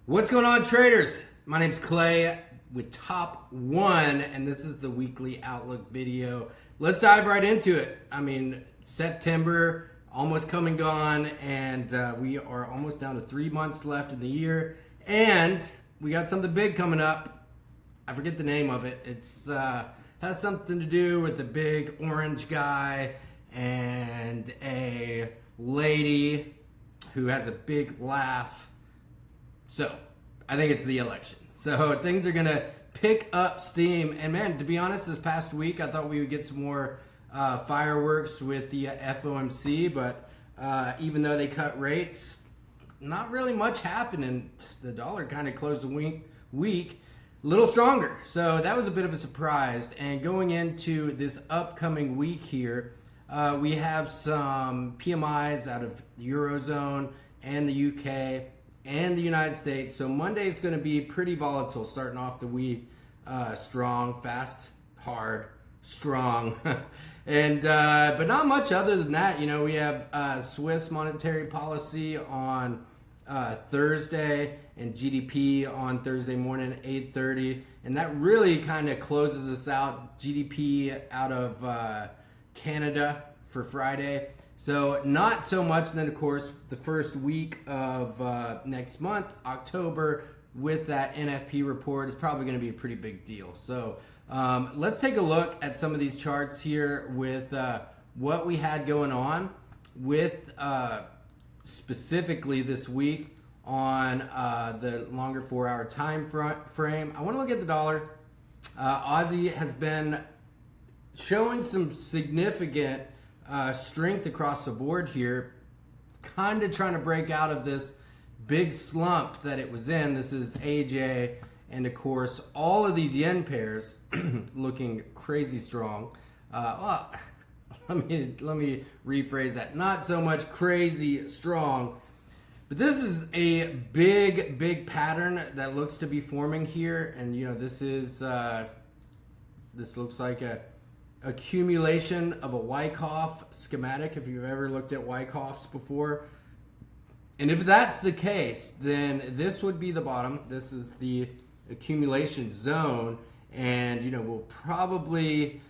What's going on, traders? My name's Clay with Top One, and this is the weekly outlook video. Let's dive right into it. September almost come and gone, and we are almost down to 3 months left in the year, and we got something big coming up. I forget the name of it. It's has something to do with the big orange guy and a lady who has a big laugh. So, I think it's the election. So, things are going to pick up steam. And man, to be honest, this past week, I thought we would get some more fireworks with the FOMC. But even though they cut rates, not really much happened. And the dollar kind of closed the week a little stronger. So, that was a bit of a surprise. And going into this upcoming week here, we have some PMIs out of the Eurozone and the UK and the United States. So Monday is going to be pretty volatile, starting off the week strong, fast, hard, strong, and but not much other than that. You know, we have Swiss monetary policy on Thursday and GDP on Thursday morning at 8:30, and that really kind of closes us out. GDP out of Canada for Friday. So not so much. And then, of course, the first week of next month, October, with that NFP report is probably going to be a pretty big deal. So let's take a look at some of these charts here with what we had going on with specifically this week on the longer 4-hour time frame. I want to look at the dollar. Aussie has been showing some significant strength across the board here, kind of trying to break out of this big slump that it was in. This is AJ, and of course all of these yen pairs looking crazy strong. Well, let me rephrase that. Not so much crazy strong, but this is a big pattern that looks to be forming here, and you know, this looks like a accumulation of a Wyckoff schematic, if you've ever looked at Wyckoffs before. And if that's the case, then this would be the bottom. This is the accumulation zone, and you know, we'll probably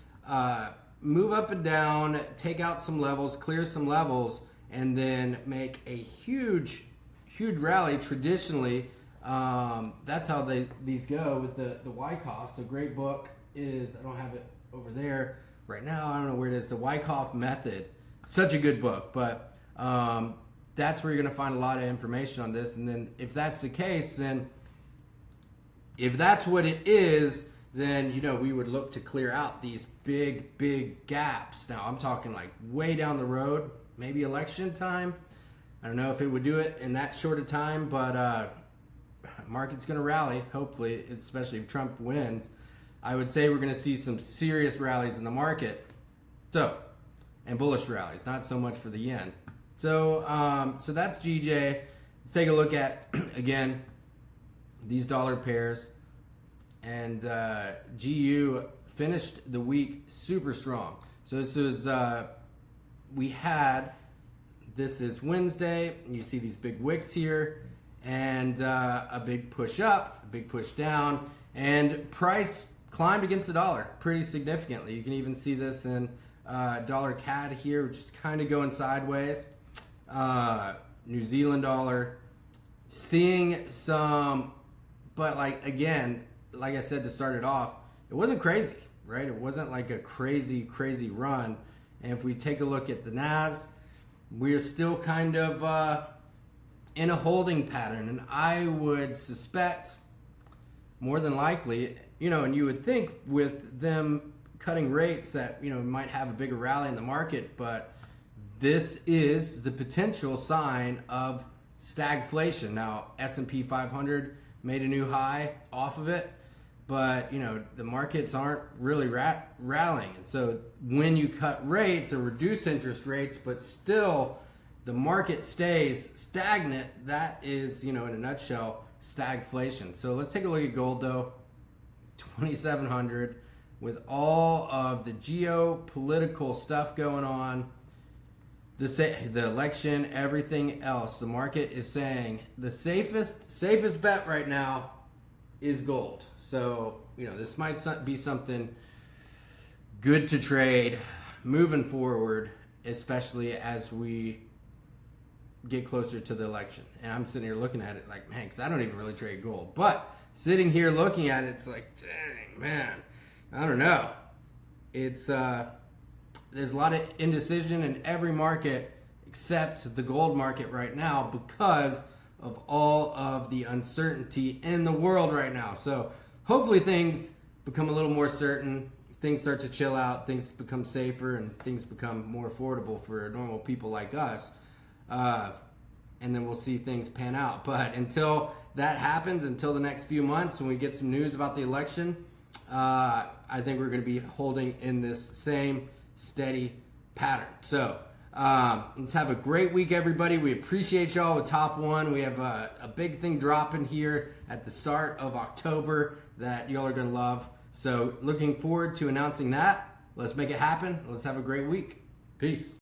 move up and down, take out some levels, clear some levels, and then make a huge rally. Traditionally, that's how these go with the Wyckoffs. A great book is, I don't have it over there right now, I don't know where it is, the Wyckoff Method. Such a good book, but that's where you're going to find a lot of information on this. And then if that's the case, then if that's what it is, then you know, we would look to clear out these big gaps. Now I'm talking like way down the road, maybe election time. I don't know if it would do it in that short of time, but market's going to rally, hopefully, especially if Trump wins. I would say we're going to see some serious rallies in the market. So, and bullish rallies, not so much for the yen. So, so that's GJ. Let's take a look at, again, these dollar pairs. And GU finished the week super strong. So this is, this is Wednesday, and you see these big wicks here, and a big push up, a big push down, and price climbed against the dollar pretty significantly. You can even see this in dollar CAD here, which is kind of going sideways. New Zealand dollar, seeing some, but like, again, like I said to start it off, it wasn't crazy, right? It wasn't like a crazy run. And if we take a look at the NAS, we're still kind of in a holding pattern, and I would suspect, more than likely, you know, and you would think with them cutting rates that, you know, might have a bigger rally in the market, but this is the potential sign of stagflation. Now, S&P 500 made a new high off of it, but, you know, the markets aren't really rallying. And so when you cut rates or reduce interest rates, but still the market stays stagnant, that is, you know, in a nutshell, stagflation. So let's take a look at gold, though. 2,700, with all of the geopolitical stuff going on. the election, everything else, the market is saying the safest bet right now is gold. So, this might be something good to trade moving forward, especially as we get closer to the election. And I'm sitting here looking at it like, man, because I don't even really trade gold. But sitting here looking at it, it's like, dang, man, I don't know. It's there's a lot of indecision in every market except the gold market right now because of all of the uncertainty in the world right now. So hopefully things become a little more certain, things start to chill out, things become safer, and things become more affordable for normal people like us. And then we'll see things pan out. But until that happens, until the next few months when we get some news about the election, I think we're going to be holding in this same steady pattern. So let's have a great week, everybody. We appreciate y'all with Top One. We have a big thing dropping here at the start of October that y'all are going to love. So looking forward to announcing that. Let's make it happen. Let's have a great week. Peace.